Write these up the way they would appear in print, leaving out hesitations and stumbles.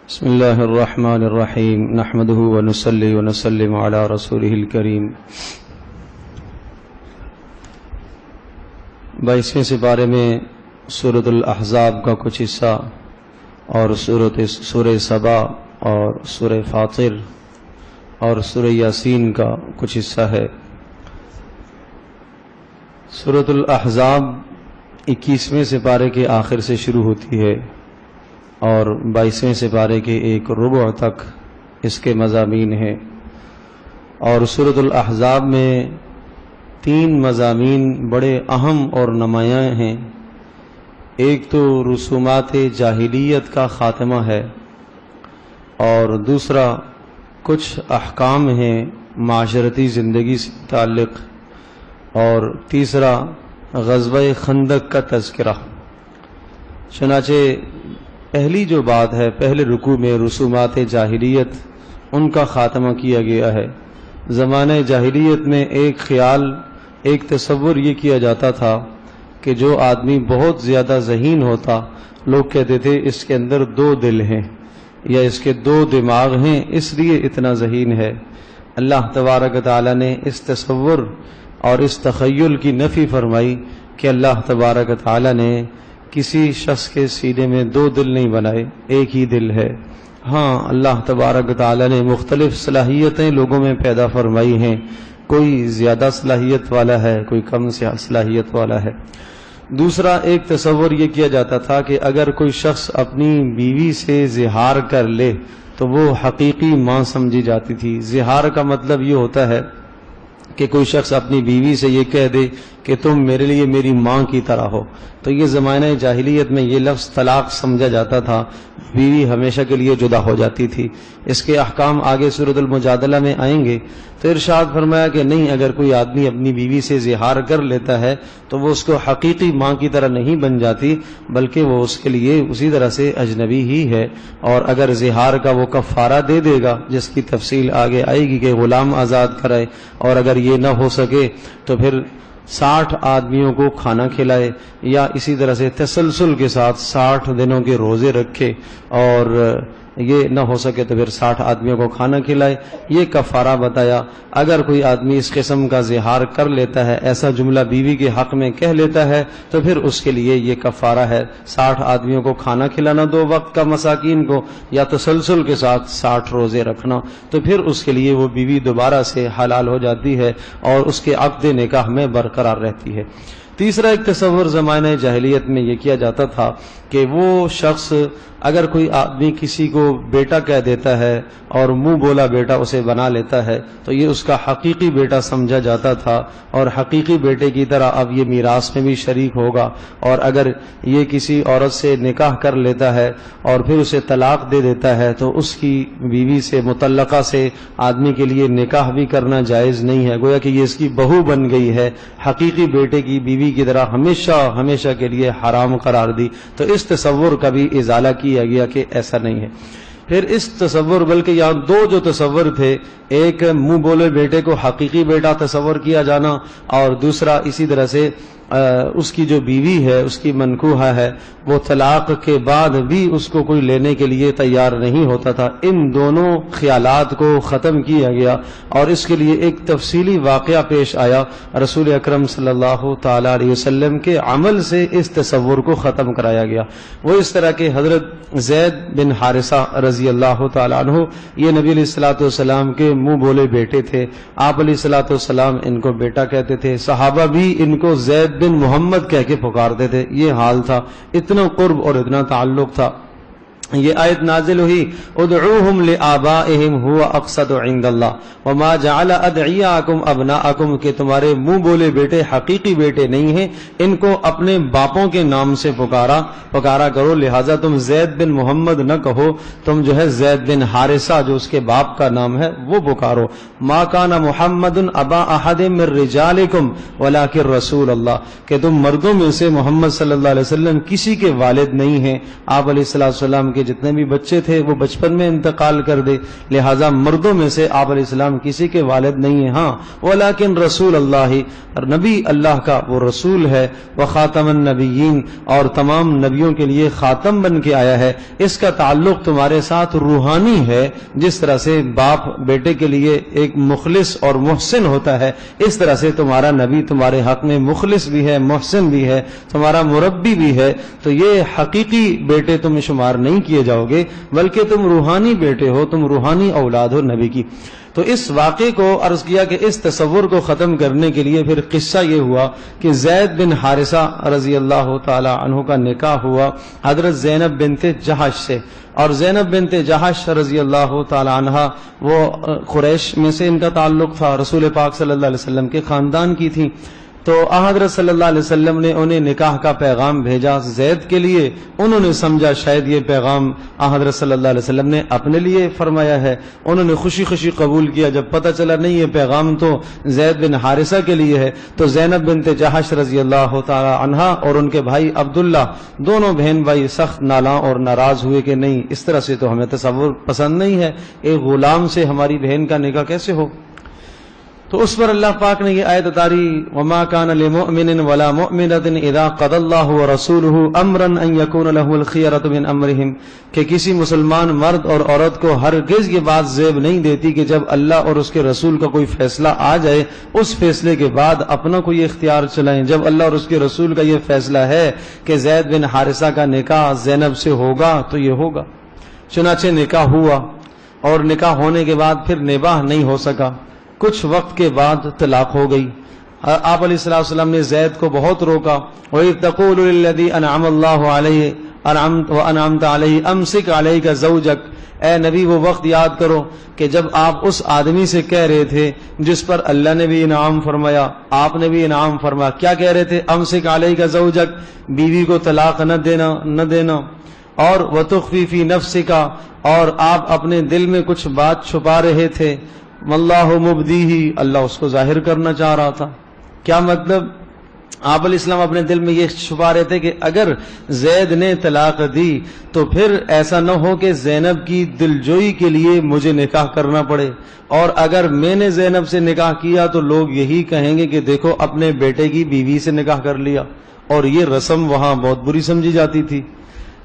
بسم اللہ الرحمن الرحیم نحمدہ ونصلی ونسلم علی رسولہ الکریم 22ویں سپارے میں سورۃ الاحزاب کا کچھ حصہ اور سورہ سبا اور سورہ فاطر اور سورہ یاسین کا کچھ حصہ ہے۔ سورۃ الاحزاب 21ویں سپارے کے آخر سے شروع ہوتی ہے اور 22ویں سپارے کے ایک ربع تک اس کے مضامین ہیں، اور سورۃ الاحزاب میں 3 مضامین بڑے اہم اور نمایاں ہیں۔ ایک تو رسومات جاہلیت کا خاتمہ ہے، اور دوسرا کچھ احکام ہیں معاشرتی زندگی سے متعلق، اور تیسرا غزوہ خندق کا تذکرہ۔ چنانچہ پہلی جو بات ہے، پہلے رکوع میں رسومات جاہلیت ان کا خاتمہ کیا گیا ہے۔ زمانہ جاہلیت میں ایک خیال، ایک تصور یہ کیا جاتا تھا کہ جو آدمی بہت زیادہ ذہین ہوتا، لوگ کہتے تھے اس کے اندر 2 دل ہیں یا اس کے 2 دماغ ہیں، اس لیے اتنا ذہین ہے۔ اللہ تبارک تعالیٰ نے اس تصور اور اس تخیل کی نفی فرمائی کہ اللہ تبارک تعالیٰ نے کسی شخص کے سینے میں 2 دل نہیں بنائے، ایک ہی دل ہے۔ ہاں، اللہ تبارک تعالیٰ نے مختلف صلاحیتیں لوگوں میں پیدا فرمائی ہیں، کوئی زیادہ صلاحیت والا ہے، کوئی کم صلاحیت والا ہے۔ دوسرا ایک تصور یہ کیا جاتا تھا کہ اگر کوئی شخص اپنی بیوی سے زہار کر لے تو وہ حقیقی ماں سمجھی جاتی تھی۔ زہار کا مطلب یہ ہوتا ہے کہ کوئی شخص اپنی بیوی سے یہ کہہ دے کہ تم میرے لیے میری ماں کی طرح ہو، تو یہ زمانہ جاہلیت میں یہ لفظ طلاق سمجھا جاتا تھا، بیوی ہمیشہ کے لیے جدا ہو جاتی تھی۔ اس کے احکام آگے سورۃ المجادلہ میں آئیں گے۔ تو ارشاد فرمایا کہ نہیں، اگر کوئی آدمی اپنی بیوی سے زہار کر لیتا ہے تو وہ اس کو حقیقی ماں کی طرح نہیں بن جاتی، بلکہ وہ اس کے لیے اسی طرح سے اجنبی ہی ہے۔ اور اگر زہار کا وہ کفارہ دے دے گا، جس کی تفصیل آگے آئے گی کہ غلام آزاد کرائے، اور اگر یہ نہ ہو سکے تو پھر 60 آدمیوں کو کھانا کھلائے، یا اسی طرح سے تسلسل کے ساتھ 60 دنوں کے روزے رکھے، اور یہ نہ ہو سکے تو پھر 60 آدمیوں کو کھانا کھلائے، یہ کفارہ بتایا۔ اگر کوئی آدمی اس قسم کا زہار کر لیتا ہے، ایسا جملہ بیوی کے حق میں کہہ لیتا ہے، تو پھر اس کے لیے یہ کفارہ ہے 60 آدمیوں کو کھانا کھلانا 2 وقت کا مساکین کو، یا تسلسل کے ساتھ 60 روزے رکھنا، تو پھر اس کے لیے وہ بیوی دوبارہ سے حلال ہو جاتی ہے اور اس کے عقد نکاح میں برقرار رہتی ہے۔ تیسرا ایک تصور زمانہ جاہلیت میں یہ کیا جاتا تھا کہ وہ شخص، اگر کوئی آدمی کسی کو بیٹا کہہ دیتا ہے اور منہ بولا بیٹا اسے بنا لیتا ہے، تو یہ اس کا حقیقی بیٹا سمجھا جاتا تھا، اور حقیقی بیٹے کی طرح اب یہ میراث میں بھی شریک ہوگا۔ اور اگر یہ کسی عورت سے نکاح کر لیتا ہے اور پھر اسے طلاق دے دیتا ہے، تو اس کی بیوی سے، مطلقہ سے آدمی کے لیے نکاح بھی کرنا جائز نہیں ہے، گویا کہ یہ اس کی بہو بن گئی ہے، حقیقی بیٹے کی بیوی کی طرح ہمیشہ کے لیے حرام قرار دی۔ تو اس تصور کا بھی ازالہ کیا گیا کہ ایسا نہیں ہے۔ پھر اس تصور، بلکہ یہاں 2 جو تصور تھے، ایک منہ بولے بیٹے کو حقیقی بیٹا تصور کیا جانا، اور دوسرا اسی طرح سے اس کی جو بیوی ہے، اس کی منکوحہ ہے، وہ طلاق کے بعد بھی اس کو کوئی لینے کے لیے تیار نہیں ہوتا تھا۔ ان دونوں خیالات کو ختم کیا گیا، اور اس کے لیے ایک تفصیلی واقعہ پیش آیا۔ رسول اکرم صلی اللہ تعالی علیہ وسلم کے عمل سے اس تصور کو ختم کرایا گیا۔ وہ اس طرح کہ حضرت زید بن حارثہ رضی اللہ تعالی عنہ، یہ نبی علیہ الصلوۃ والسلام کے منہ بولے بیٹے تھے، آپ علیہ الصلوۃ والسلام ان کو بیٹا کہتے تھے، صحابہ بھی ان کو زید بن محمد کہہ کے پکارتے تھے۔ یہ حال تھا، اتنا قرب اور اتنا تعلق تھا۔ یہ آیت نازل ہوئی، ادعوہم لآبائہم هو اقسط عند اللہ وما جعل ادعیاءکم ابناءکم، کہ تمہارے منہ بولے بیٹے حقیقی بیٹے نہیں ہیں، ان کو اپنے باپوں کے نام سے پکارا کرو، لہٰذا تم زید بن محمد نہ کہو، تم جو ہے زید بن حارثہ جو اس کے باپ کا نام ہے وہ پکارو۔ ما کان محمد ابا احد من رجالکم ولکن رسول اللہ، کہ تم مردوں میں سے محمد صلی اللہ علیہ وسلم کسی کے والد نہیں ہیں، آپ علیہ السلام کے جتنے بھی بچے تھے وہ بچپن میں انتقال کر دے، لہٰذا مردوں میں سے آپ علیہ السلام کسی کے والد نہیں ہیں. ہاں ولیکن رسول اللہ، نبی اللہ کا وہ رسول ہے، وخاتم النبیین، اور تمام نبیوں کے لیے خاتم بن کے آیا ہے. اس کا تعلق تمہارے ساتھ روحانی ہے. جس طرح سے باپ بیٹے کے لیے ایک مخلص اور محسن ہوتا ہے، اس طرح سے تمہارا نبی تمہارے حق میں مخلص بھی ہے، محسن بھی ہے، تمہارا مربی بھی ہے. تو یہ حقیقی بیٹے تم شمار نہیں کیے جاؤ گے، بلکہ تم روحانی بیٹے ہو، تم روحانی اولاد ہو نبی کی. تو اس واقعے کو عرض کیا کہ اس تصور کو ختم کرنے کے لیے پھر قصہ یہ ہوا کہ زید بن حارثہ رضی اللہ تعالی عنہ کا نکاح ہوا حضرت زینب بنت جہش سے. اور زینب بنت جہش رضی اللہ تعالی عنہ وہ قریش میں سے ان کا تعلق تھا، رسول پاک صلی اللہ علیہ وسلم کے خاندان کی تھی. تو حضرت صلی اللہ علیہ وسلم نے انہیں نکاح کا پیغام بھیجا زید کے لیے. انہوں نے سمجھا شاید یہ پیغام حضرت صلی اللہ علیہ وسلم نے اپنے لیے فرمایا ہے. انہوں نے خوشی خوشی قبول کیا. جب پتہ چلا نہیں یہ پیغام تو زید بن حارثہ کے لیے ہے، تو زینب بنت جہش رضی اللہ تعالی عنہا اور ان کے بھائی عبداللہ دونوں بہن بھائی سخت نالاں اور ناراض ہوئے کہ نہیں، اس طرح سے تو ہمیں تصور پسند نہیں ہے، ایک غلام سے ہماری بہن کا نکاح کیسے ہو. تو اس پر اللہ پاک نے یہ آیت اتاری، وما كان لمؤمن ولا مؤمنة اذا قضى الله ورسوله امرا ان يكون له الخيرة من امرهم، کہ کسی مسلمان مرد اور عورت کو ہرگز یہ بات زیب نہیں دیتی کہ جب اللہ اور اس کے رسول کا کوئی فیصلہ آ جائے اس فیصلے کے بعد اپنا کوئی اختیار چلائیں. جب اللہ اور اس کے رسول کا یہ فیصلہ ہے کہ زید بن حارثہ کا نکاح زینب سے ہوگا تو یہ ہوگا. چنانچہ نکاح ہوا، اور نکاح ہونے کے بعد پھر نباہ نہیں ہو سکا. کچھ وقت کے بعد طلاق ہو گئی. آپ علیہ السلام نے زید کو بہت روکا. وَإِذْ تَقُولُ لِلَّذِي أَنْعَمَ اللَّهُ عَلَيْهِ وَأَنْعَمْتَ عَلَيْهِ أَمْسِكْ عَلَيْكَ زَوْجَكَ، اے نبی وہ وقت یاد کرو کہ جب آپ اس آدمی سے کہہ رہے تھے جس پر اللہ نے بھی انعام فرمایا، آپ نے بھی انعام فرمایا. کیا کہہ رہے تھے؟ أَمْسِكْ عَلَيْكَ زَوْجَكَ، بیوی کو طلاق نہ دینا. اور وَتُخْفِي فِي نَفْسِكَ، اور آپ اپنے دل میں کچھ بات چھپا رہے تھے. واللہ مبدیہ، اللہ اس کو ظاہر کرنا چاہ رہا تھا. کیا مطلب؟ آپ علیہ السلام اپنے دل میں یہ چھپا رہے تھے کہ اگر زید نے طلاق دی تو پھر ایسا نہ ہو کہ زینب کی دلجوئی کے لیے مجھے نکاح کرنا پڑے، اور اگر میں نے زینب سے نکاح کیا تو لوگ یہی کہیں گے کہ دیکھو اپنے بیٹے کی بیوی سے نکاح کر لیا. اور یہ رسم وہاں بہت بری سمجھی جاتی تھی.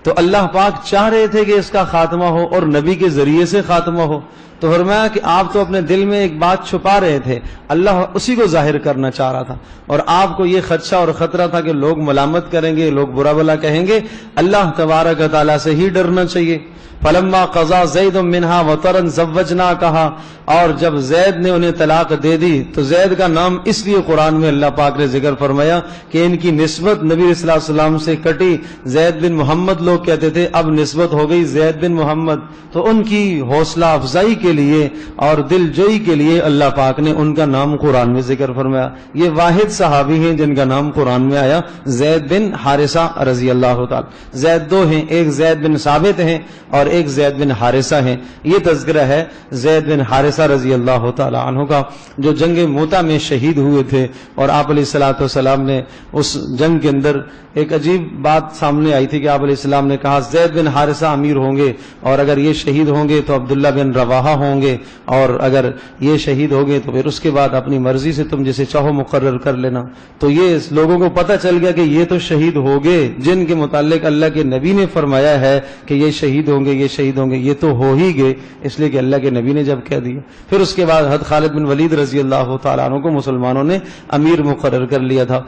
تو اللہ پاک چاہ رہے تھے کہ اس کا خاتمہ ہو اور نبی کے ذریعے سے خاتمہ ہو. تو فرمایا کہ آپ تو اپنے دل میں ایک بات چھپا رہے تھے، اللہ اسی کو ظاہر کرنا چاہ رہا تھا. اور آپ کو یہ خدشہ اور خطرہ تھا کہ لوگ ملامت کریں گے، لوگ برا بھلا کہیں گے. اللہ تبارک و تعالیٰ سے ہی ڈرنا چاہیے. فلما قضا زید منہا وطرا زوجنا کہا، اور جب زید نے انہیں طلاق دے دی تو زید کا نام اس لیے قرآن میں اللہ پاک نے ذکر فرمایا کہ ان کی نسبت نبی صلی اللہ علیہ وسلم سے کٹی. زید بن محمد لوگ کہتے تھے، اب نسبت ہو گئی زید بن محمد. تو ان کی حوصلہ افزائی کے لیے اور دل جوئی کے لیے اللہ پاک نے ان کا نام قرآن میں ذکر فرمایا. یہ واحد صحابی ہیں جن کا نام قرآن میں آیا، زید بن حارثہ رضی اللہ تعالی. زید دو ہیں، ایک زید بن ثابت ہیں اور ایک زید بن حارثہ ہیں. یہ تذکرہ ہے زید بن حارثہ رضی اللہ تعالی عنہ کا، جو جنگ موتا میں شہید ہوئے تھے. اور آپ علیہ الصلوۃ والسلام نے اس جنگ کے اندر ایک عجیب بات سامنے آئی تھی کہ آپ علیہ السلام نے کہا زید بن حارثہ امیر ہوں گے، اور اگر یہ شہید ہوں گے تو عبداللہ بن رواحہ ہوں گے، اور اگر یہ شہید ہو گئے تو پھر اس کے بعد اپنی مرضی سے تم جسے چاہو مقرر کر لینا. تو یہ لوگوں کو پتہ چل گیا کہ یہ تو شہید ہو گئے جن کے متعلق اللہ کے نبی نے فرمایا ہے کہ یہ شہید ہوں گے، یہ شہید ہوں گے، یہ تو ہو ہی گئے، اس لیے کہ اللہ کے نبی نے جب کہہ دیا. پھر اس کے بعد حضرت خالد بن ولید رضی اللہ تعالیٰ عنہ کو مسلمانوں نے امیر مقرر کر لیا تھا.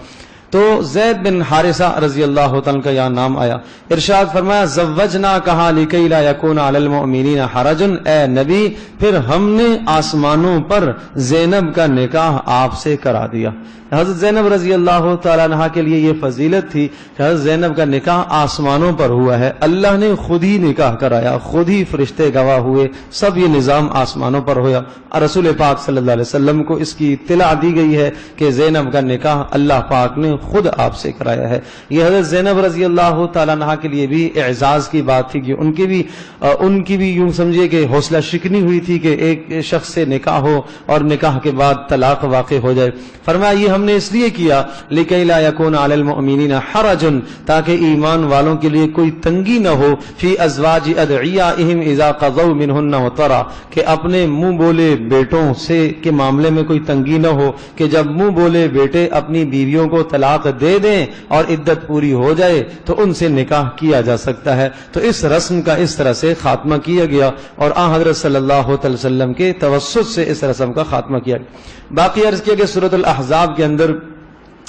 تو زید بن حارثہ رضی اللہ تعالیٰ کا یہاں نام آیا. ارشاد فرمایا زوجنا کہا لکی لا یکون علی المؤمنین حرج، اے نبی پھر ہم نے آسمانوں پر زینب کا نکاح آپ سے کرا دیا. حضرت زینب رضی اللہ تعالیٰ عنہ کے لیے یہ فضیلت تھی کہ حضرت زینب کا نکاح آسمانوں پر ہوا ہے. اللہ نے خود ہی نکاح کرایا، خود ہی فرشتے گواہ ہوئے، سب یہ نظام آسمانوں پر ہوا. رسول پاک صلی اللہ علیہ وسلم کو اس کی اطلاع دی گئی ہے کہ زینب کا نکاح اللہ پاک نے خود آپ سے کرایا ہے۔ یہ حضرت زینب رضی اللہ تعالیٰ عنہ کے لیے بھی اعزاز کی بات تھی کہ ان کی بھی یوں سمجھے کہ حوصلہ شکنی ہوئی تھی کہ ایک شخص سے نکاح ہو اور نکاح کے بعد طلاق واقع ہو جائے۔ فرمایا یہ ہم نے اس لیے کیا لِكَيْ لَا يَكُونَ عَلَى الْمُؤْمِنِينَ حَرَجٌ، تاکہ ایمان والوں کے لیے کوئی تنگی نہ ہو، فی ازواج ادعیائہم اذا قضوا منہن وطرا، کہ اپنے منہ بولے بیٹوں سے کے معاملے میں کوئی تنگی نہ ہو کہ جب منہ بولے بیٹے اپنی بیویوں کو طلاق دے دیں اور عدت پوری ہو جائے تو ان سے نکاح کیا جا سکتا ہے۔ تو اس رسم کا اس طرح سے خاتمہ کیا گیا اور آن حضرت صلی اللہ علیہ وسلم کے توسط سے اس رسم کا خاتمہ کیا گیا۔ باقی عرض کیا کہ سورۃ الاحزاب کے اندر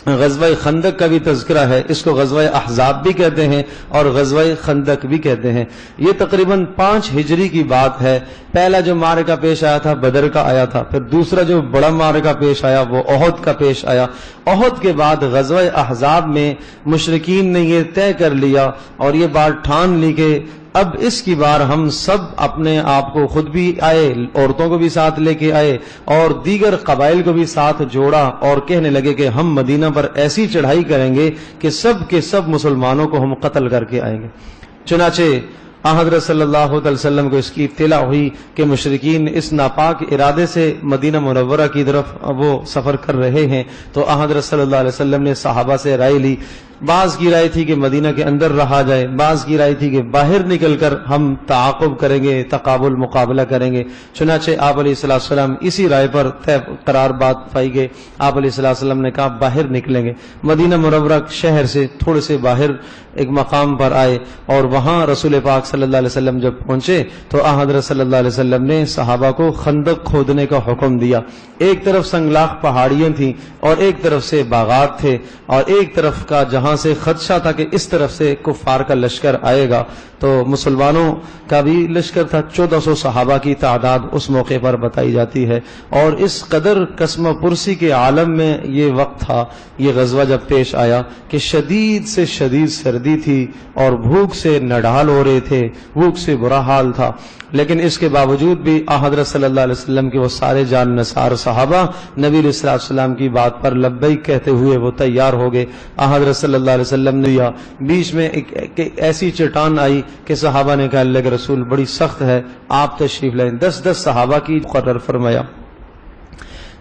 غزوہ خندق کا بھی تذکرہ ہے، اس کو غزوہ احزاب بھی کہتے ہیں اور غزوہ خندق بھی کہتے ہیں۔ یہ تقریباً 5 ہجری کی بات ہے۔ پہلا جو معرکہ پیش آیا تھا بدر کا آیا تھا، پھر دوسرا جو بڑا معرکہ پیش آیا وہ احد کا پیش آیا۔ احد کے بعد غزوہ احزاب میں مشرکین نے یہ طے کر لیا اور یہ بات ٹھان لی کہ اب اس کی بار ہم سب اپنے آپ کو خود بھی آئے، عورتوں کو بھی ساتھ لے کے آئے اور دیگر قبائل کو بھی ساتھ جوڑا اور کہنے لگے کہ ہم مدینہ پر ایسی چڑھائی کریں گے کہ سب کے سب مسلمانوں کو ہم قتل کر کے آئیں گے۔ چنانچہ حضرت صلی اللہ علیہ وسلم کو اس کی اطلاع ہوئی کہ مشرکین اس ناپاک ارادے سے مدینہ منورہ کی طرف وہ سفر کر رہے ہیں، تو حضرت صلی اللہ علیہ وسلم نے صحابہ سے رائے لی۔ بعض کی رائے تھی کہ مدینہ کے اندر رہا جائے، بعض کی رائے تھی کہ باہر نکل کر ہم تعاقب کریں گے، تقابل مقابلہ کریں گے۔ چنانچہ آپ علیہ السلام اسی رائے پر طے قرار بات پائی گئی۔ آپ علیہ السلام نے کہا باہر نکلیں گے۔ مدینہ منورہ شہر سے تھوڑے سے باہر ایک مقام پر آئے اور وہاں رسول پاک صلی اللہ علیہ وسلم جب پہنچے تو حضرت صلی اللہ علیہ وسلم نے صحابہ کو خندق کھودنے کا حکم دیا۔ ایک طرف سنگلاخ پہاڑیاں تھیں اور ایک طرف سے باغات تھے اور ایک طرف کا جہاں سے خدشہ تھا کہ اس طرف سے کفار کا لشکر آئے گا، تو مسلمانوں کا بھی لشکر تھا۔ 1400 صحابہ کی تعداد اس موقع پر بتائی جاتی ہے اور اس قدر قسم پرسی کے عالم میں یہ وقت تھا، یہ غزوہ جب پیش آیا کہ شدید سے شدید سردی تھی اور بھوک سے نڈال ہو رہے تھے، بھوک سے برا حال تھا، لیکن اس کے باوجود بھی حضرت صلی اللہ علیہ وسلم کے وہ سارے جان نثار صحابہ نبی علیہ السلام کی بات پر لبیک کہتے ہوئے وہ تیار ہو گئے۔ حضرت صلی اللہ علیہ وسلم نے بیچ میں ایک ایسی چٹان آئی کہ صحابہ نے کہا اللہ کے رسول بڑی سخت ہے، آپ تشریف لائیں۔ 10 صحابہ کی مقرر فرمایا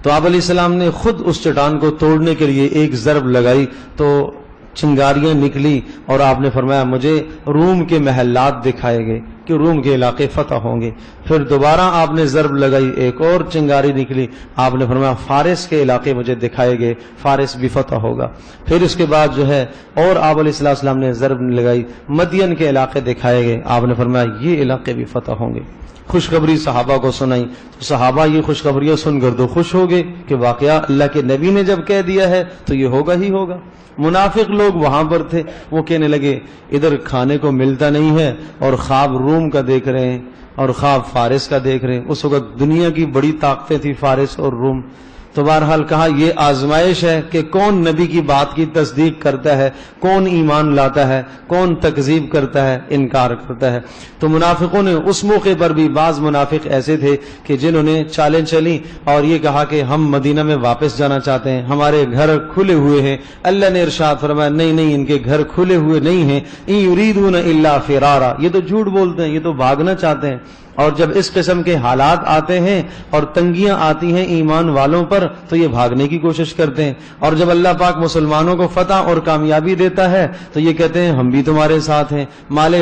تو آپ علیہ السلام نے خود اس چٹان کو توڑنے کے لیے ایک ضرب لگائی تو چنگاریاں نکلی اور آپ نے فرمایا مجھے روم کے محلات دکھائے گئے کہ روم کے علاقے فتح ہوں گے۔ پھر دوبارہ آپ نے ضرب لگائی، ایک اور چنگاری نکلی، آپ نے فرمایا فارس کے علاقے مجھے دکھائے گئے، فارس بھی فتح ہوگا۔ پھر اس کے بعد جو ہے اور آپ علیہ السلام نے ضرب لگائی، مدین کے علاقے دکھائے گئے، آپ نے فرمایا یہ علاقے بھی فتح ہوں گے۔ خوشخبری صحابہ کو سنائی تو صحابہ یہ خوشخبریاں سن کر تو خوش ہو گئے کہ واقعہ اللہ کے نبی نے جب کہہ دیا ہے تو یہ ہوگا ہی ہوگا۔ منافق لوگ وہاں پر تھے، وہ کہنے لگے ادھر کھانے کو ملتا نہیں ہے اور خواب روم کا دیکھ رہے ہیں اور خواب فارس کا دیکھ رہے ہیں۔ اس وقت دنیا کی بڑی طاقتیں تھی فارس اور روم۔ تو بہرحال کہا یہ آزمائش ہے کہ کون نبی کی بات کی تصدیق کرتا ہے، کون ایمان لاتا ہے، کون تکذیب کرتا ہے، انکار کرتا ہے۔ تو منافقوں نے اس موقع پر بھی بعض منافق ایسے تھے کہ جنہوں نے چالیں چلی اور یہ کہا کہ ہم مدینہ میں واپس جانا چاہتے ہیں، ہمارے گھر کھلے ہوئے ہیں۔ اللہ نے ارشاد فرمایا نہیں ان کے گھر کھلے ہوئے نہیں ہیں، ان یریدون الا فرارا، یہ تو جھوٹ بولتے ہیں، یہ تو بھاگنا چاہتے ہیں۔ اور جب اس قسم کے حالات آتے ہیں اور تنگیاں آتی ہیں ایمان والوں پر تو یہ بھاگنے کی کوشش کرتے ہیں، اور جب اللہ پاک مسلمانوں کو فتح اور کامیابی دیتا ہے تو یہ کہتے ہیں ہم بھی تمہارے ساتھ ہیں۔ مال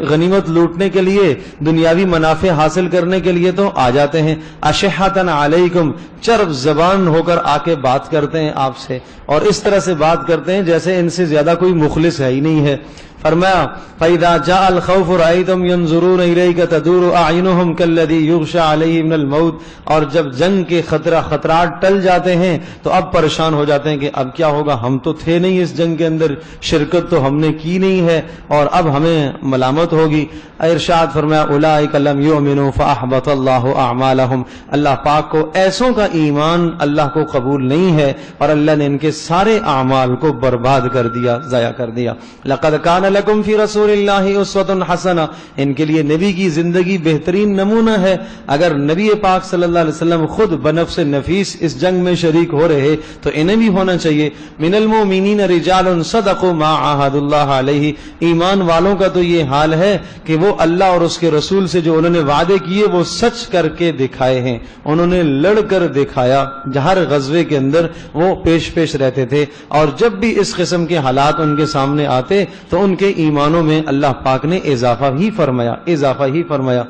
غنیمت لوٹنے کے لیے، دنیاوی منافع حاصل کرنے کے لیے تو آ جاتے ہیں، اشحۃ علیکم، چرب زبان ہو کر آ کے بات کرتے ہیں آپ سے، اور اس طرح سے بات کرتے ہیں جیسے ان سے زیادہ کوئی مخلص ہے ہی نہیں ہے۔ فرمایا فَإِذَا جَاءَ الْخَوْفُ رَأَيْتَهُمْ يَنظُرُونَ إِلَيْكَ تَدُورُ أَعْيُنُهُمْ كَالَّذِي يُغْشَى عَلَيْهِ مِنَ الْمَوْتِ، اور جب جنگ کے خطرات ٹل جاتے ہیں تو اب پریشان ہو جاتے ہیں کہ اب کیا ہوگا، ہم تو تھے نہیں اس جنگ کے اندر، شرکت تو ہم نے کی نہیں ہے اور اب ہمیں ملامت ہوگی۔ ارشاد فرمایا اولئک لم یؤمنوا فاحبط اللہ اعمالهم، اللہ پاک کو ایسوں کا ایمان اللہ کو قبول نہیں ہے اور اللہ نے ان کے سارے اعمال کو برباد کر دیا، ضائع کر دیا۔ لقد کان لکم فی رسول اللہ اسوۃ حسنہ، ان کے لیے نبی کی زندگی بہترین نمونہ ہے۔ اگر نبی پاک صلی اللہ علیہ وسلم خود بنفس نفیس اس جنگ میں شریک ہو رہے تو انہیں بھی ہونا چاہیے۔ من المؤمنین رجال صدقوا ما عاہدوا اللہ علیہ، ایمان والوں کا تو یہ حال ہے کہ وہ اللہ اور اس کے رسول سے جو انہوں نے وعدے کیے وہ سچ کر کے دکھائے ہیں، انہوں نے لڑ کر دکھایا، ہر غزوے کے اندر وہ پیش رہتے تھے، اور جب بھی اس قسم کے حالات ان کے سامنے آتے تو ان کے ایمانوں میں اللہ پاک نے اضافہ ہی فرمایا۔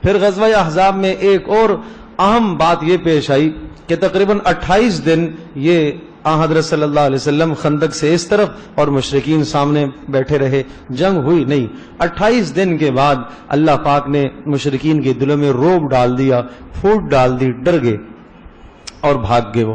پھر غزوہ احزاب میں ایک اور اہم بات یہ پیش آئی کہ تقریباً 28 دن یہ حضرت صلی اللہ علیہ وسلم خندق سے اس طرف اور مشرکین سامنے بیٹھے رہے، جنگ ہوئی نہیں۔ 28 دن کے بعد اللہ پاک نے مشرکین کے دلوں میں روب ڈال دیا، پھوٹ ڈال دی، ڈر گئے اور بھاگ گئے۔ وہ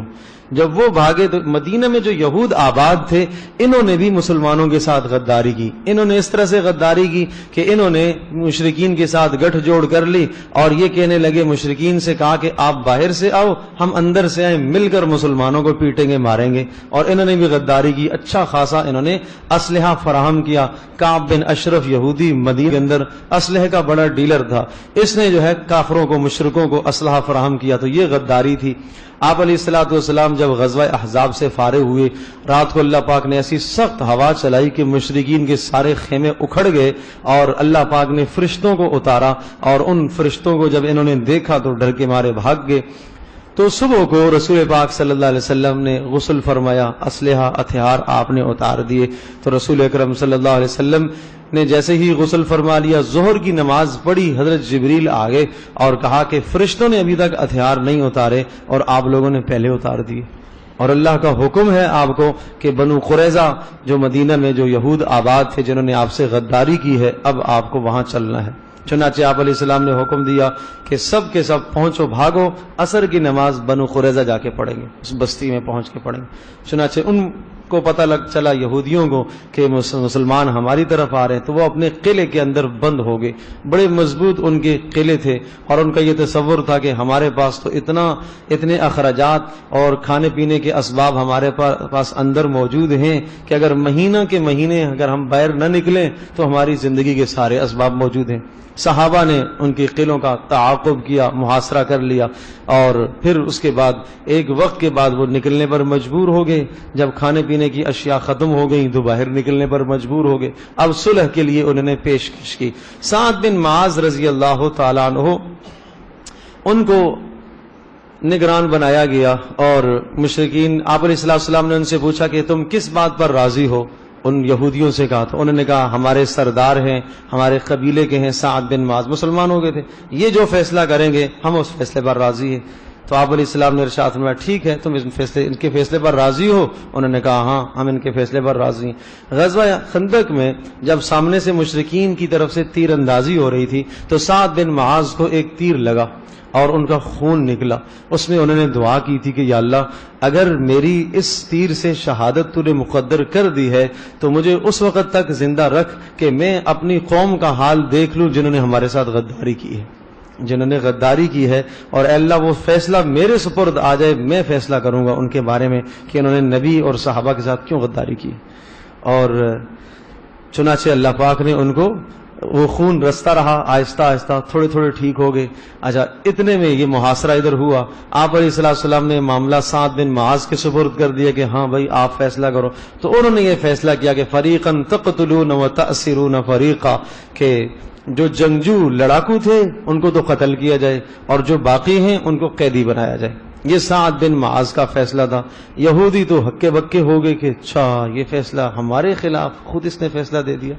جب وہ بھاگے تو مدینہ میں جو یہود آباد تھے انہوں نے بھی مسلمانوں کے ساتھ غداری کی، انہوں نے اس طرح سے غداری کی کہ انہوں نے مشرکین کے ساتھ گٹھ جوڑ کر لی اور یہ کہنے لگے، مشرکین سے کہا کہ آپ باہر سے آؤ، ہم اندر سے آئیں، مل کر مسلمانوں کو پیٹیں گے، ماریں گے، اور انہوں نے بھی غداری کی۔ اچھا خاصا انہوں نے اسلحہ فراہم کیا۔ کعب بن اشرف یہودی مدینہ کے اندر اسلحے کا بڑا ڈیلر تھا، اس نے جو ہے کافروں کو، مشرکوں کو اسلحہ فراہم کیا، تو یہ غداری تھی۔ آپ علیہ الصلوۃ والسلام جب غزوہ احزاب سے فارغ ہوئے، رات کو اللہ پاک نے ایسی سخت ہوا چلائی کہ مشرکین کے سارے خیمے اکھڑ گئے اور اللہ پاک نے فرشتوں کو اتارا، اور ان فرشتوں کو جب انہوں نے دیکھا تو ڈر کے مارے بھاگ گئے۔ تو صبح کو رسول پاک صلی اللہ علیہ وسلم نے غسل فرمایا، اسلحہ ہتھیار آپ نے اتار دیے، تو رسول اکرم صلی اللہ علیہ وسلم نے جیسے ہی غسل فرما لیا، ظہر کی نماز پڑھی، حضرت جبریل آگے اور کہا کہ فرشتوں نے ابھی تک ہتھیار نہیں اتارے اور آپ لوگوں نے پہلے اتار دیے، اور اللہ کا حکم ہے آپ کو کہ بنو قریظہ جو مدینہ میں جو یہود آباد تھے جنہوں نے آپ سے غداری کی ہے، اب آپ کو وہاں چلنا ہے۔ چنانچہ آپ علیہ السلام نے حکم دیا کہ سب کے سب پہنچو، بھاگو، عصر کی نماز بنو قریظہ جا کے پڑھیں گے، اس بستی میں پہنچ کے پڑھیں گے۔ چنانچہ ان کو پتہ لگ چلا یہودیوں کو کہ مسلمان ہماری طرف آ رہے ہیں، تو وہ اپنے قلعے کے اندر بند ہو گئے۔ بڑے مضبوط ان کے قلعے تھے، اور ان کا یہ تصور تھا کہ ہمارے پاس تو اتنے اخراجات اور کھانے پینے کے اسباب ہمارے پاس اندر موجود ہیں کہ اگر مہینہ کے مہینے اگر ہم باہر نہ نکلیں تو ہماری زندگی کے سارے اسباب موجود ہیں۔ صحابہ نے ان کے قلعوں کا تعاقب کیا، محاصرہ کر لیا، اور پھر اس کے بعد ایک وقت کے بعد وہ نکلنے پر مجبور ہو گئے۔ جب کھانے پینے کی اشیاء ختم ہو گئیں تو باہر نکلنے پر مجبور ہو گئے۔ اب صلح کے لیے انہوں نے پیشکش کی۔ سعد بن معاذ رضی اللہ تعالیٰ عنہ ان کو نگران بنایا گیا، اور مشرکین آپ علیہ السلام نے ان سے پوچھا کہ تم کس بات پر راضی ہو؟ ان یہودیوں سے کہا، تو انہوں نے کہا ہمارے سردار ہیں، ہمارے قبیلے کے ہیں سعد بن معاذ، مسلمان ہو گئے تھے، یہ جو فیصلہ کریں گے ہم اس فیصلے پر راضی ہیں۔ تو آپ علیہ السلام نے ارشاد فرمایا ٹھیک ہے، تم ان کے فیصلے پر راضی ہو؟ انہوں نے کہا ہاں، ہم ان کے فیصلے پر راضی ہیں۔ غزوہ خندق میں جب سامنے سے مشرکین کی طرف سے تیر اندازی ہو رہی تھی تو سعد بن معاذ کو ایک تیر لگا اور ان کا خون نکلا۔ اس میں انہوں نے دعا کی تھی کہ یا اللہ، اگر میری اس تیر سے شہادت تو نے مقدر کر دی ہے تو مجھے اس وقت تک زندہ رکھ کہ میں اپنی قوم کا حال دیکھ لوں جنہوں نے ہمارے ساتھ غداری کی ہے، اور اے اللہ وہ فیصلہ میرے سپرد آ جائے، میں فیصلہ کروں گا ان کے بارے میں کہ انہوں نے نبی اور صحابہ کے ساتھ کیوں غداری کی۔ اور چنانچہ اللہ پاک نے ان کو وہ خون رستا رہا، آہستہ آہستہ تھوڑے تھوڑے ٹھیک ہو گئے۔ اچھا، اتنے میں یہ محاصرہ ادھر ہوا، آپ علیہ السلام نے معاملہ سعد بن معاذ کے سپرد کر دیا کہ ہاں بھائی آپ فیصلہ کرو۔ تو انہوں نے یہ فیصلہ کیا کہ فریقاً تقتلون وتأسرون فریقا، کہ جو جنگجو لڑاکو تھے ان کو تو قتل کیا جائے اور جو باقی ہیں ان کو قیدی بنایا جائے۔ یہ سعد بن معاذ کا فیصلہ تھا۔ یہودی تو ہکے بکے ہو گئے کہ اچھا یہ فیصلہ ہمارے خلاف، خود اس نے فیصلہ دے دیا۔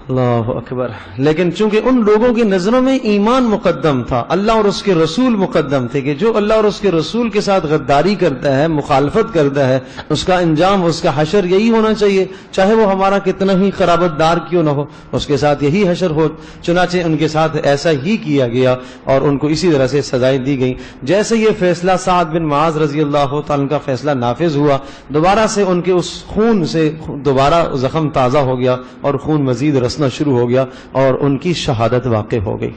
اللہ اکبر۔ لیکن چونکہ ان لوگوں کی نظروں میں ایمان مقدم تھا، اللہ اور اس کے رسول مقدم تھے، کہ جو اللہ اور اس کے رسول کے ساتھ غداری کرتا ہے، مخالفت کرتا ہے، اس کا انجام، اس کا حشر یہی ہونا چاہیے، چاہے وہ ہمارا کتنا ہی قرابت دار کیوں نہ ہو، اس کے ساتھ یہی حشر ہو۔ چنانچہ ان کے ساتھ ایسا ہی کیا گیا اور ان کو اسی طرح سے سزائیں دی گئیں۔ جیسے یہ فیصلہ سعد بن معاذ رضی اللہ تعالیٰ کا فیصلہ نافذ ہوا، دوبارہ سے ان کے اس خون سے دوبارہ زخم تازہ ہو گیا اور خون مزید رسنا شروع ہو گیا اور ان کی شہادت واقع ہو گئی۔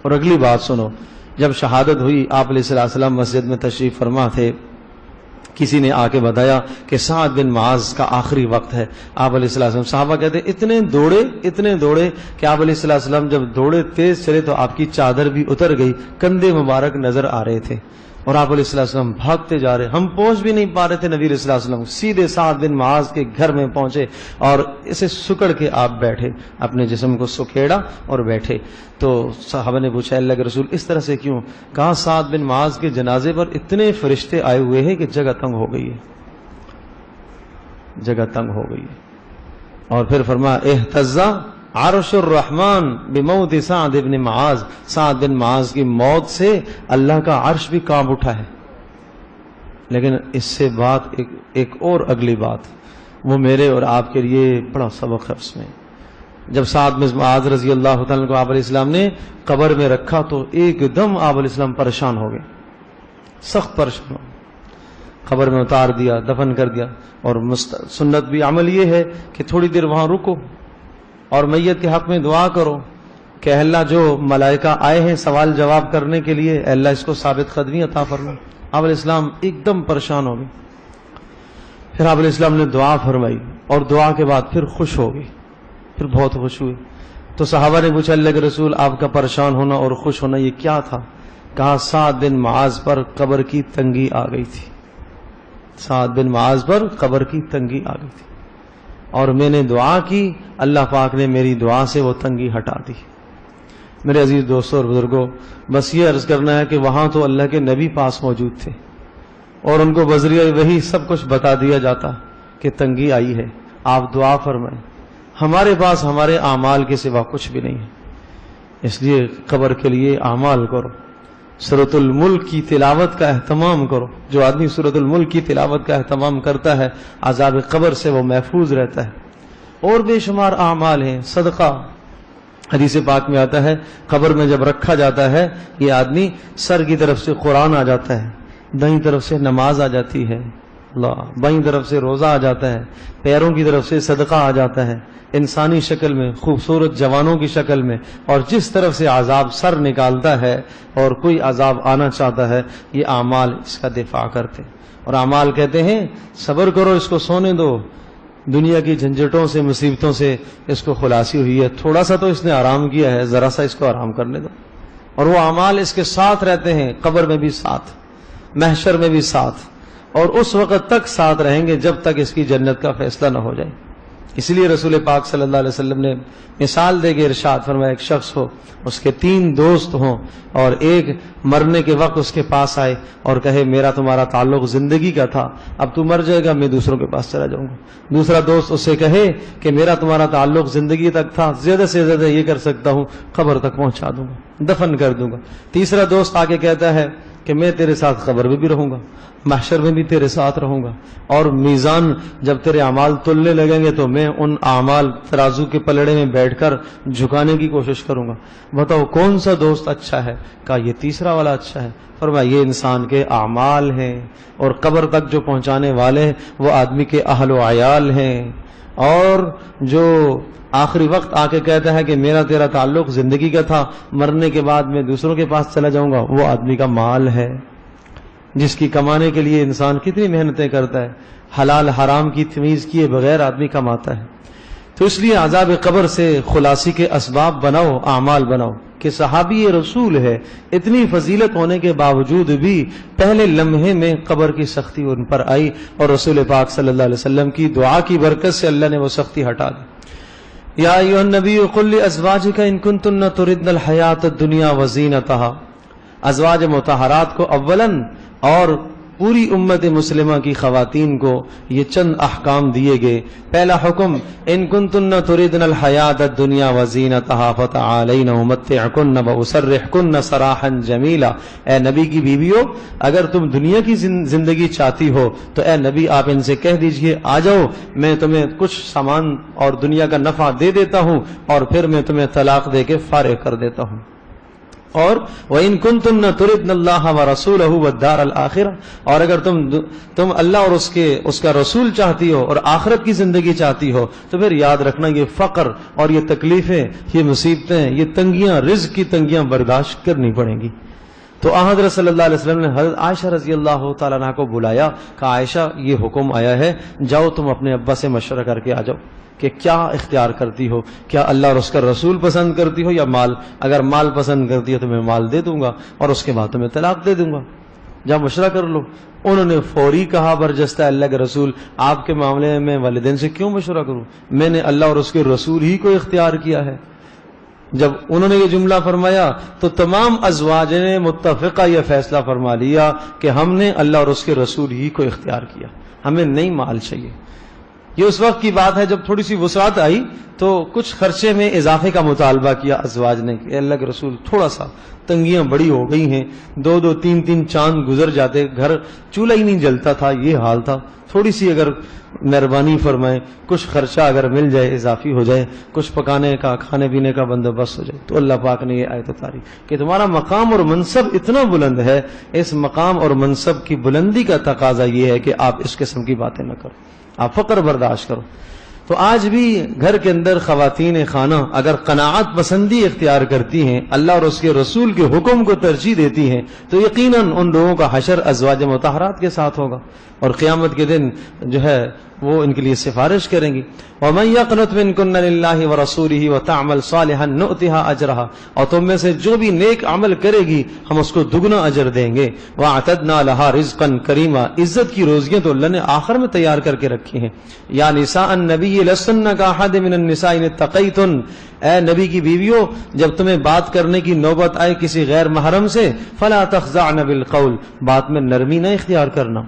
اور اگلی بات سنو، جب شہادت ہوئی آپ علیہ السلام مسجد میں تشریف فرما تھے، کسی نے آ کے بتایا کہ سعد بن معاذ کا آخری وقت ہے. آپ علیہ السلام صحابہ کہتے ہیں اتنے دوڑے کہ آپ علیہ السلام جب دوڑے تیز چلے تو آپ کی چادر بھی اتر گئی, کندھے مبارک نظر آ رہے تھے, اور آپ علیہ السلام بھاگتے جا رہے, ہم پہنچ بھی نہیں پا رہے تھے. نبی علیہ السلام سیدھے سعد بن معاذ کے گھر میں پہنچے اور اسے سکڑ کے آپ بیٹھے, اپنے جسم کو سکیڑا اور بیٹھے. تو صحابہ نے پوچھا اللہ کے رسول اس طرح سے کیوں؟ کہا سعد بن معاذ کے جنازے پر اتنے فرشتے آئے ہوئے ہیں کہ جگہ تنگ ہو گئی ہے, جگہ تنگ ہو گئی ہے. اور پھر فرمایا اہتزا عرش الرحمن بموت سعد بن معاذ, سعد بن معاذ کی موت سے اللہ کا عرش بھی کانپ اٹھا ہے. لیکن اس سے بات ایک اور اگلی بات, وہ میرے اور آپ کے لیے بڑا سبق ہے اس میں. جب سعد بن معاذ رضی اللہ تعالیٰ کو آپ علیہ السلام نے قبر میں رکھا تو ایک دم آپ علیہ السلام پریشان ہو گئے, سخت پریشان ہو گئے. قبر میں اتار دیا, دفن کر دیا. اور سنت بھی عمل یہ ہے کہ تھوڑی دیر وہاں رکو اور میت کے حق میں دعا کرو کہ اللہ جو ملائکہ آئے ہیں سوال جواب کرنے کے لیے, اللہ اس کو ثابت قدمی عطا فرما. آپ علیہ السلام ایک دم پریشان ہو گئے. پھر آپ علیہ السلام نے دعا فرمائی اور دعا کے بعد پھر خوش ہو گئی, پھر بہت خوش ہوئے. تو صحابہ نے پوچھا اللہ کے رسول آپ کا پریشان ہونا اور خوش ہونا یہ کیا تھا؟ کہا سعد بن معاذ پر قبر کی تنگی آ گئی تھی, سعد بن معاذ پر قبر کی تنگی آ گئی تھی, اور میں نے دعا کی, اللہ پاک نے میری دعا سے وہ تنگی ہٹا دی. میرے عزیز دوستوں اور بزرگوں, بس یہ عرض کرنا ہے کہ وہاں تو اللہ کے نبی پاس موجود تھے اور ان کو بذریعہ وہی سب کچھ بتا دیا جاتا کہ تنگی آئی ہے, آپ دعا فرمائیں. ہمارے پاس ہمارے اعمال کے سوا کچھ بھی نہیں ہے, اس لیے قبر کے لیے اعمال کرو. سورۃ الملک کی تلاوت کا اہتمام کرو. جو آدمی سورۃ الملک کی تلاوت کا اہتمام کرتا ہے عذاب قبر سے وہ محفوظ رہتا ہے. اور بے شمار اعمال ہیں, صدقہ. حدیث پاک میں آتا ہے قبر میں جب رکھا جاتا ہے یہ آدمی سر کی طرف سے قرآن آ جاتا ہے, دائیں طرف سے نماز آ جاتی ہے, بائیں طرف سے روزہ آ جاتا ہے, پیروں کی طرف سے صدقہ آ جاتا ہے, انسانی شکل میں, خوبصورت جوانوں کی شکل میں, اور جس طرف سے عذاب سر نکالتا ہے اور کوئی عذاب آنا چاہتا ہے یہ اعمال اس کا دفاع کرتے. اور اعمال کہتے ہیں صبر کرو, اس کو سونے دو, دنیا کی جھنجھٹوں سے مصیبتوں سے اس کو خلاصی ہوئی ہے, تھوڑا سا تو اس نے آرام کیا ہے, ذرا سا اس کو آرام کرنے دو. اور وہ اعمال اس کے ساتھ رہتے ہیں, قبر میں بھی ساتھ, محشر میں بھی ساتھ, اور اس وقت تک ساتھ رہیں گے جب تک اس کی جنت کا فیصلہ نہ ہو جائے. اس لیے رسول پاک صلی اللہ علیہ وسلم نے مثال دے کے ارشاد فرمایا ایک شخص ہو, اس کے 3 دوست ہوں اور ایک مرنے کے وقت اس کے پاس آئے اور کہے میرا تمہارا تعلق زندگی کا تھا, اب تو مر جائے گا میں دوسروں کے پاس چلا جاؤں گا. دوسرا دوست اس سے کہے کہ میرا تمہارا تعلق زندگی تک تھا, زیادہ سے زیادہ یہ کر سکتا ہوں قبر تک پہنچا دوں گا, دفن کر دوں گا. تیسرا دوست آگے کہتا ہے کہ میں تیرے ساتھ قبر میں بھی رہوں گا, محشر میں بھی تیرے ساتھ رہوں گا, اور میزان جب تیرے اعمال تلنے لگیں گے تو میں ان اعمال ترازو کے پلڑے میں بیٹھ کر جھکانے کی کوشش کروں گا. بتاؤ کون سا دوست اچھا ہے؟ کہا یہ تیسرا والا اچھا ہے. فرمایا یہ انسان کے اعمال ہیں, اور قبر تک جو پہنچانے والے وہ آدمی کے اہل و عیال ہیں. اور جو آخری وقت آ کے کہتا ہے کہ میرا تیرا تعلق زندگی کا تھا, مرنے کے بعد میں دوسروں کے پاس چلا جاؤں گا, وہ آدمی کا مال ہے جس کی کمانے کے لیے انسان کتنی محنتیں کرتا ہے, حلال حرام کی تمیز کیے بغیر آدمی کماتا ہے. تو اس لیے عذاب قبر سے خلاصی کے اسباب بناؤ, اعمال بناؤ. کہ صحابی رسول ہے, اتنی فضیلت ہونے کے باوجود بھی پہلے لمحے میں قبر کی سختی ان پر آئی, اور رسول پاک صلی اللہ علیہ وسلم کی دعا کی برکت سے اللہ نے وہ سختی ہٹا دی. یا ایھا النبی قل لازواجک ان کنتن تردن الحیات الدنیا وزینتها. ازواج مطہرات کو اولاً اور پوری امت مسلمہ کی خواتین کو یہ چند احکام دیے گئے. پہلا حکم ان کنتن تردن الحیات الدنیا وزینتها فتعالین امتعکن واسرحکن سراحا جمیلا. اے نبی کی بیویوں, اگر تم دنیا کی زندگی چاہتی ہو تو اے نبی آپ ان سے کہہ دیجئے آ جاؤ, میں تمہیں کچھ سامان اور دنیا کا نفع دے دیتا ہوں اور پھر میں تمہیں طلاق دے کے فارغ کر دیتا ہوں. اور وَإِن كُنتُنَّ تُرِدْنَ اللَّهَ وَرَسُولَهُ وَالدَّارَ الْآخِرَةَ, اور اگر تم اللہ اور اس کا رسول چاہتی ہو اور آخرت کی زندگی چاہتی ہو تو پھر یاد رکھنا یہ فقر اور یہ تکلیفیں, یہ مصیبتیں, یہ تنگیاں, رزق کی تنگیاں برداشت کرنی پڑیں گی. تو حضرت صلی اللہ علیہ وسلم نے حضرت عائشہ رضی اللہ تعالیٰ عنہ کو بلایا، کہا عائشہ یہ حکم آیا ہے، جاؤ تم اپنے ابا سے مشورہ کر کے آ جاؤ کہ کیا اختیار کرتی ہو، کیا اللہ اور اس کا رسول پسند کرتی ہو یا مال؟ اگر مال پسند کرتی ہو تو میں مال دے دوں گا اور اس کے بعد تمہیں طلاق دے دوں گا، جا مشورہ کر لو۔ انہوں نے فوری کہا برجستہ اللہ کے رسول آپ کے معاملے میں والدین سے کیوں مشورہ کروں، میں نے اللہ اور اس کے رسول ہی کو اختیار کیا ہے۔ جب انہوں نے یہ جملہ فرمایا تو تمام ازواج نے متفقہ یہ فیصلہ فرما لیا کہ ہم نے اللہ اور اس کے رسول ہی کو اختیار کیا، ہمیں نہیں مال چاہیے۔ یہ اس وقت کی بات ہے جب تھوڑی سی وسعت آئی تو کچھ خرچے میں اضافے کا مطالبہ کیا ازواج نے کہ اللہ کے رسول تھوڑا سا تنگیاں بڑی ہو گئی ہیں، 2 3 چاند گزر جاتے، گھر چولہا ہی نہیں جلتا تھا، یہ حال تھا، تھوڑی سی اگر مہربانی فرمائیں، کچھ خرچہ اگر مل جائے، اضافی ہو جائے، کچھ پکانے کا کھانے پینے کا بندوبست ہو جائے۔ تو اللہ پاک نے یہ آیت اتاری کہ تمہارا مقام اور منصب اتنا بلند ہے، اس مقام اور منصب کی بلندی کا تقاضا یہ ہے کہ آپ اس قسم کی باتیں نہ کرو، آپ فقر برداشت کرو۔ تو آج بھی گھر کے اندر خواتین خانہ اگر قناعت پسندی اختیار کرتی ہیں، اللہ اور اس کے رسول کے حکم کو ترجیح دیتی ہیں، تو یقیناً ان لوگوں کا حشر ازواج مطہرات کے ساتھ ہوگا اور قیامت کے دن جو ہے وہ ان کے لیے سفارش کریں گی۔ وَمَن يَقْنُتْ مِنكُنَّ لِلَّهِ وَرَسُولِهِ وَتَعْمَلْ صَالِحًا نُؤْتِهَا أَجْرَهَا، اور تم میں سے جو بھی نیک عمل کرے گی ہم اس کو دگنا اجر دیں گے۔ وَأَعْتَدْنَا لَهَا رِزْقًا كَرِيمًا، عزت کی روزیاں تو اللہ نے آخر میں تیار کر کے رکھی ہیں۔ یا نساء النبی لستن كأحد من النساء إن اتقيتن، اے نبی کی بیویوں جب تمہیں بات کرنے کی نوبت آئے کسی غیر محرم سے، فلا تخضعن بالقول، بات میں نرمی نہ اختیار کرنا،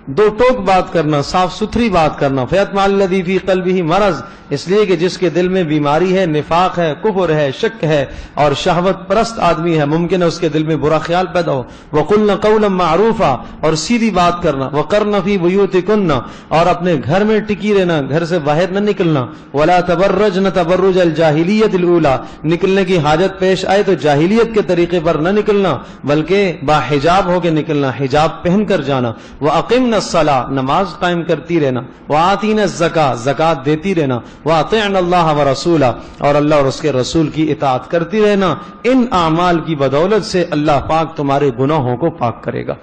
دو ٹوک بات کرنا، صاف ستھری بات کرنا۔ فیطمع الذی فی قلبہ مرض، اس لیے کہ جس کے دل میں بیماری ہے، نفاق ہے، کفر ہے، شک ہے اور شہوت پرست آدمی ہے، ممکن ہے اس کے دل میں برا خیال پیدا ہو۔ وقلن قولا معروفا، اور سیدھی بات کرنا۔ وقرن فی بیوتکن، اور اپنے گھر میں ٹکی رہنا، گھر سے باہر نہ نکلنا۔ ولا تبرجن تبرج الجاہلیت الاولی، نکلنے کی حاجت پیش آئے تو جاہلیت کے طریقے پر نہ نکلنا بلکہ باحجاب ہو کے نکلنا، حجاب پہن کر جانا۔ وَأَقِمْنَ الصَّلَاةَ، نماز قائم کرتی رہنا۔ وَآتِينَ الزَّكَاةَ، زکات دیتی رہنا۔ وَأَطِعْنَ اللَّهَ وَرَسُولَهُ، اور اللہ اور اس کے رسول کی اطاعت کرتی رہنا۔ ان اعمال کی بدولت سے اللہ پاک تمہارے گناہوں کو پاک کرے گا۔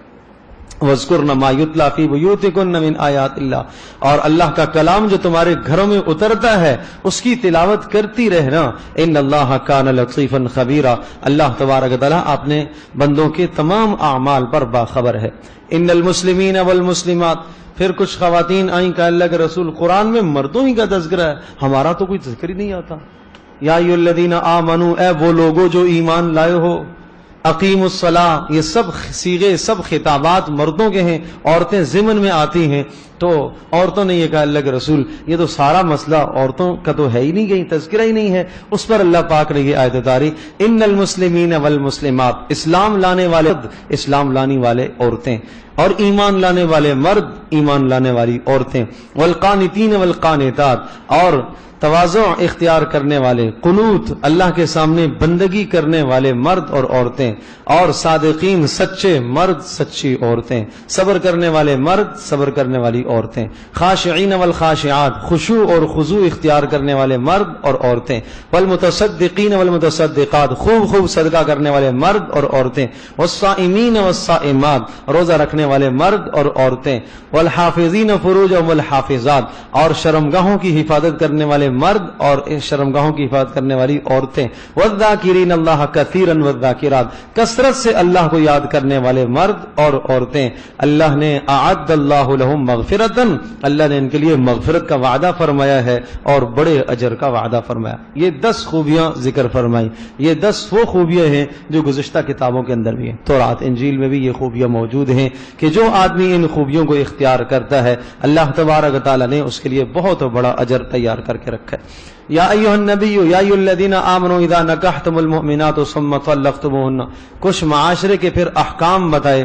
وَاذْكُرْنَ مَا يُتْلَى فِي بُيُوتِكُنَّ مِنْ آيَاتِ اللَّهِ، اور اللہ کا کلام جو تمہارے گھروں میں اترتا ہے اس کی تلاوت کرتی رہنا۔ ان اللہ کان لطیفا خبیرا، اللہ تبارک تعالیٰ اپنے بندوں کے تمام اعمال پر باخبر ہے۔ ان المسلمین والمسلمات، پھر کچھ خواتین آئیں کہ اللہ کے رسول قرآن میں مردوں ہی کا تذکرہ ہے، ہمارا تو کوئی تذکر ہی نہیں آتا۔ یا ایھا الذین آمنوا، اے وہ لوگوں جو ایمان لائے ہو، اقیم الصلاۃ، یہ سب صیغے سب خطابات مردوں کے ہیں، عورتیں ضمن میں آتی ہیں، تو عورتوں نے یہ کہا اللہ کے رسول یہ تو سارا مسئلہ عورتوں کا تو ہے ہی نہیں، کہیں تذکرہ ہی نہیں ہے۔ اس پر اللہ پاک نے یہ آیت اتاری، ان المسلمین والمسلمات، اسلام لانے والے اسلام لانے والے عورتیں، اور ایمان لانے والے مرد ایمان لانے والی عورتیں، والقانتین والقانتات، اور تواضع اختیار کرنے والے، قنوت اللہ کے سامنے بندگی کرنے والے مرد اور عورتیں، اور صادقین سچے مرد سچی عورتیں، صبر کرنے والے مرد صبر کرنے والی عورتیں، خاشعین والخاشعات، خشوع اور خضوع اختیار کرنے والے مرد اور عورتیں، والمتصدقین والمتصدقات، خوب صدقہ کرنے والے مرد اور عورتیں، والصائمین والصائمات، روزہ رکھنے والے مرد اور عورتیں، والحافظین فروجهم والحافظات، اور شرمگاہوں کی حفاظت کرنے والے مرد اور شرمگاہوں کی حفاظت کرنے والی عورتیں، والذاکرین اللہ کثیرا والذاکرات، کثرت سے اللہ کو یاد کرنے والے مرد اور عورتیں۔ اللہ نے اعد اللہ لہم مغفرتا، اللہ نے ان کے لیے مغفرت کا وعدہ فرمایا ہے اور بڑے اجر کا وعدہ فرمایا۔ یہ 10 خوبیاں ذکر فرمائی، یہ 10 وہ خوبیاں ہیں جو گزشتہ کتابوں کے اندر بھی ہیں، تورات انجیل میں بھی یہ خوبیاں موجود ہیں کہ جو آدمی ان خوبیوں کو اختیار کرتا ہے اللہ تبارک تعالیٰ نے اس کے لیے بہت بڑا اجر تیار کر کے رکھا ہے۔ یا ایھا النبی یا ایھا الذین آمنوا اذا نکحتم المؤمنات ثم طلقتموهن، کچھ معاشرے کے پھر احکام بتائے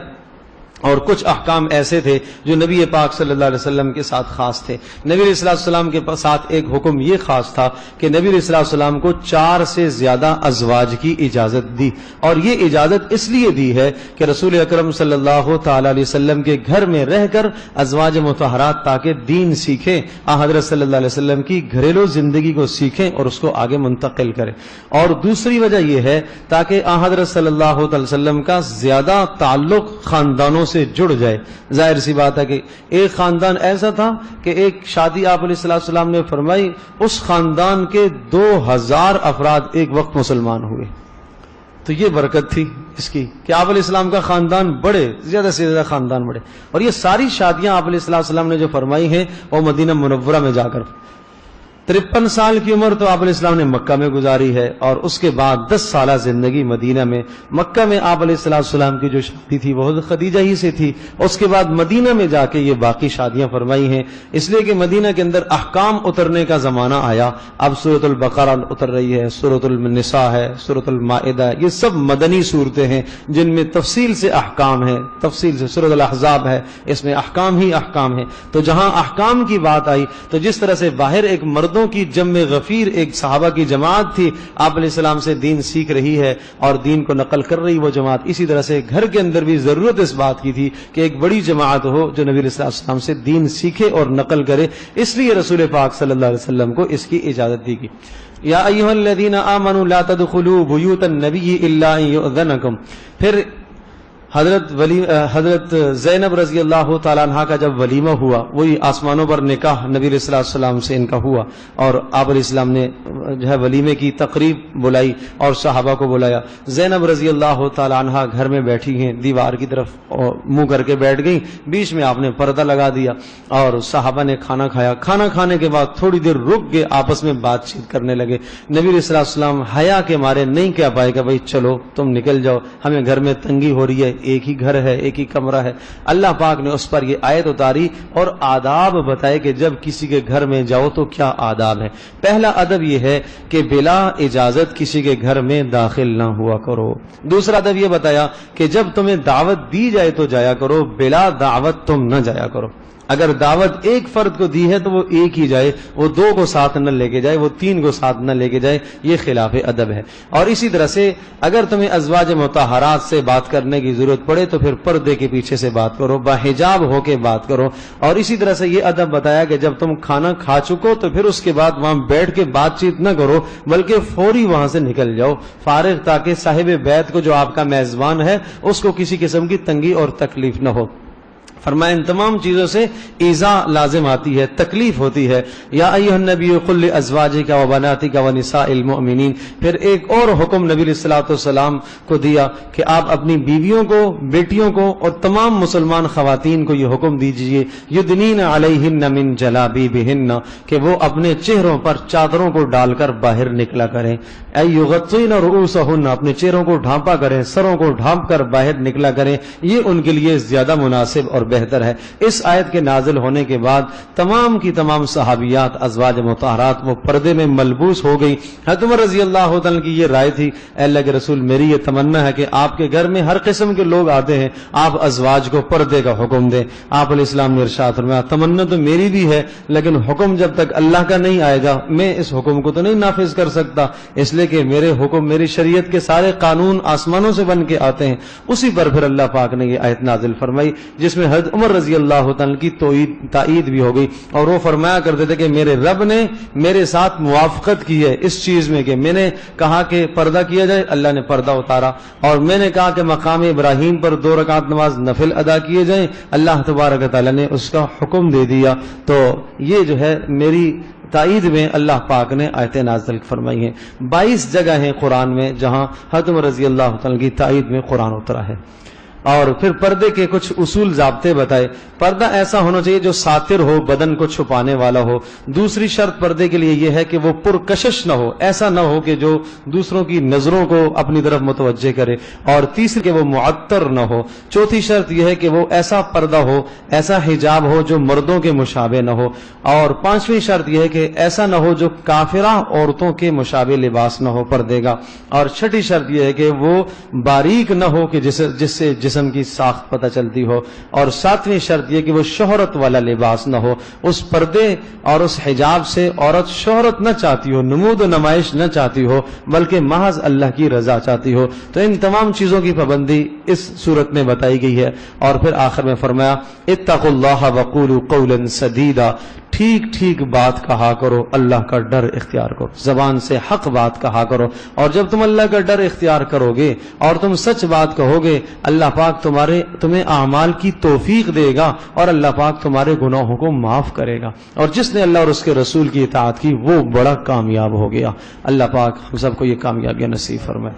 اور کچھ احکام ایسے تھے جو نبی پاک صلی اللہ علیہ وسلم کے ساتھ خاص تھے۔ نبی علیہ الصلوۃ والسلام کے ساتھ ایک حکم یہ خاص تھا کہ نبی علیہ الصلوۃ والسلام کو 4 سے زیادہ ازواج کی اجازت دی، اور یہ اجازت اس لیے دی ہے کہ رسول اکرم صلی اللہ تعالی علیہ وسلم کے گھر میں رہ کر ازواج مطہرات تاکہ دین سیکھیں، حضرت صلی اللہ علیہ وسلم کی گھریلو زندگی کو سیکھیں اور اس کو آگے منتقل کریں۔ اور دوسری وجہ یہ ہے تاکہ حضرت صلی اللہ علیہ وسلم کا زیادہ تعلق خاندانوں سے جڑ جائے۔ ظاہر سی بات ہے کہ ایک خاندان ایسا تھا کہ ایک شادی آپ علیہ السلام نے فرمائی، اس خاندان کے 2000 افراد ایک وقت مسلمان ہوئے۔ تو یہ برکت تھی اس کی کہ آپ علیہ السلام کا خاندان بڑے، زیادہ سے زیادہ خاندان بڑے، اور یہ ساری شادیاں آپ علیہ السلام نے جو فرمائی ہیں وہ مدینہ منورہ میں جا کر 53 سال کی عمر تو آپ علیہ السلام نے مکہ میں گزاری ہے، اور اس کے بعد 10 سالہ زندگی مدینہ میں۔ مکہ میں آپ علیہ السلام کی جو شادی تھی وہ خدیجہ ہی سے تھی، اس کے بعد مدینہ میں جا کے یہ باقی شادیاں فرمائی ہیں، اس لیے کہ مدینہ کے اندر احکام اترنے کا زمانہ آیا۔ اب سورۃ البقرہ اتر رہی ہے، سورۃ النساء ہے، سورۃ المائدہ، یہ سب مدنی صورتیں ہیں جن میں تفصیل سے احکام ہیں، تفصیل سے سورۃ الاحزاب ہے، اس میں احکام ہی احکام ہیں۔ تو جہاں احکام کی بات آئی تو جس طرح سے باہر ایک مردوں کی جمع غفیر ایک صحابہ کی جماعت تھی، آپ علیہ السلام سے دین سیکھ رہی ہے اور دین کو نقل کر رہی وہ جماعت، اسی طرح سے گھر کے اندر بھی ضرورت اس بات کی تھی کہ ایک بڑی جماعت ہو جو نبی علیہ السلام سے دین سیکھے اور نقل کرے، اس لیے رسول پاک صلی اللہ علیہ وسلم کو اس کی اجازت دی گئی۔ یا ایھا الذین آمنوا لا تدخلوا بیوت النبی الا ان یؤذنکم۔ پھر حضرت زینب رضی اللہ تعالیٰ عنہ کا جب ولیمہ ہوا، وہی آسمانوں پر نکاح نبی علیہ السلام سے ان کا ہوا، اور آپ علیہ السلام نے جو ہے ولیمے کی تقریب بلائی اور صحابہ کو بلایا۔ زینب رضی اللہ تعالیٰ عنہ گھر میں بیٹھی ہیں، دیوار کی طرف منہ کر کے بیٹھ گئیں، بیچ میں آپ نے پردہ لگا دیا اور صحابہ نے کھانا کھایا۔ کھانا کھانے کے بعد تھوڑی دیر رک کے آپس میں بات چیت کرنے لگے۔ نبی علیہ السلام حیا کے مارے نہیں کہہ پائے کہ بھائی چلو تم نکل جاؤ، ہمیں گھر میں تنگی ہو رہی ہے، ایک ہی گھر ہے، ایک ہی کمرہ ہے۔ اللہ پاک نے اس پر یہ آیت اتاری اور آداب بتائے کہ جب کسی کے گھر میں جاؤ تو کیا آداب ہے۔ پہلا ادب یہ ہے کہ بلا اجازت کسی کے گھر میں داخل نہ ہوا کرو۔ دوسرا ادب یہ بتایا کہ جب تمہیں دعوت دی جائے تو جایا کرو، بلا دعوت تم نہ جایا کرو۔ اگر دعوت ایک فرد کو دی ہے تو وہ ایک ہی جائے، وہ 2 کو ساتھ نہ لے کے جائے، وہ 3 کو ساتھ نہ لے کے جائے، یہ خلاف ادب ہے۔ اور اسی طرح سے اگر تمہیں ازواج مطہرات سے بات کرنے کی ضرورت پڑے تو پھر پردے کے پیچھے سے بات کرو، باحجاب ہو کے بات کرو۔ اور اسی طرح سے یہ ادب بتایا کہ جب تم کھانا کھا چکو تو پھر اس کے بعد وہاں بیٹھ کے بات چیت نہ کرو، بلکہ فوری وہاں سے نکل جاؤ فارغ، تاکہ صاحب بیت کو جو آپ کا میزبان ہے اس کو کسی قسم کی تنگی اور تکلیف نہ ہو۔ فرمایا ان تمام چیزوں سے ایذا لازم آتی ہے، تکلیف ہوتی ہے۔ یا ایھا النبی قل لازواجک وبناتک ونساء المؤمنین۔ پھر ایک اور حکم نبی علیہ الصلوۃ والسلام کو دیا کہ آپ اپنی بیویوں کو، بیٹیوں کو اور تمام مسلمان خواتین کو یہ حکم دیجیے یدنین علیہن من جلابیبہن، کہ وہ اپنے چہروں پر چادروں کو ڈال کر باہر نکلا کریں۔ ای یغطین رؤوسہن، اپنے چہروں کو ڈھانپا کریں، سروں کو ڈھانپ کر باہر نکلا کریں، یہ ان کے لیے زیادہ مناسب اور بہتر ہے۔ اس آیت کے نازل ہونے کے بعد تمام کی تمام صحابیات ازواج مطہرات وہ پردے میں ملبوس ہو گئی۔ حضرت عمر رضی اللہ تعالیٰ کی یہ رائے تھی، اے اللہ کے رسول میری یہ تمنا ہے کہ آپ کے گھر میں ہر قسم کے لوگ آتے ہیں، آپ ازواج کو پردے کا حکم دیں۔ آپ علیہ السلام نے ارشاد فرمایا تمنا تو میری بھی ہے، لیکن حکم جب تک اللہ کا نہیں آئے گا میں اس حکم کو تو نہیں نافذ کر سکتا، اس لیے کہ میرے حکم، میری شریعت کے سارے قانون آسمانوں سے بن کے آتے ہیں۔ اسی پر پھر اللہ پاک نے یہ آیت نازل فرمائی جس میں حضرت عمر رضی اللہ تعالیٰ کی تائید بھی ہو گئی، اور وہ فرمایا کرتے تھے کہ میرے رب نے میرے ساتھ موافقت کی ہے اس چیز میں کہ میں نے کہا کہ پردہ کیا جائے، اللہ نے پردہ اتارا، اور میں نے کہا کہ مقام ابراہیم پر 2 رکعت نماز نفل ادا کیے جائیں، اللہ تبارک تعالیٰ نے اس کا حکم دے دیا۔ تو یہ جو ہے میری تائید میں اللہ پاک نے آیتیں نازل فرمائی ہیں۔ 22 جگہ ہیں قرآن میں جہاں حضرت عمر رضی اللہ تعالیٰ کی تائید میں قرآن اترا ہے۔ اور پھر پردے کے کچھ اصول ضابطے بتائے۔ پردہ ایسا ہونا چاہیے جو ساتر ہو، بدن کو چھپانے والا ہو۔ دوسری شرط پردے کے لیے یہ ہے کہ وہ پرکشش نہ ہو، ایسا نہ ہو کہ جو دوسروں کی نظروں کو اپنی طرف متوجہ کرے۔ اور تیسری کہ وہ معطر نہ ہو۔ چوتھی شرط یہ ہے کہ وہ ایسا پردہ ہو، ایسا حجاب ہو جو مردوں کے مشابہ نہ ہو۔ اور 5ویں شرط یہ ہے کہ ایسا نہ ہو جو کافرہ عورتوں کے مشابہ لباس نہ ہو پردے کا۔ اور 6ٹھی شرط یہ ہے کہ وہ باریک نہ ہو کہ جس سے جسم جسم کی ساخت پتہ چلتی ہو، اور ساتویں شرط یہ کہ وہ شہرت والا لباس نہ ہو، اس پردے اور اس حجاب سے عورت شہرت نہ چاہتی ہو، نمود و نمائش نہ چاہتی ہو، بلکہ محض اللہ کی رضا چاہتی ہو۔ تو ان تمام چیزوں کی پابندی اس صورت میں بتائی گئی ہے، اور پھر آخر میں فرمایا اتقوا اللہ وقولوا قولا سدیدا، ٹھیک ٹھیک بات کہا کرو، اللہ کا ڈر اختیار کرو، زبان سے حق بات کہا کرو، اور جب تم اللہ کا ڈر اختیار کرو گے اور تم سچ بات کہو گے، اللہ پاک تمہیں اعمال کی توفیق دے گا، اور اللہ پاک تمہارے گناہوں کو معاف کرے گا، اور جس نے اللہ اور اس کے رسول کی اطاعت کی وہ بڑا کامیاب ہو گیا۔ اللہ پاک ہم سب کو یہ کامیابیاں نصیب فرمائے۔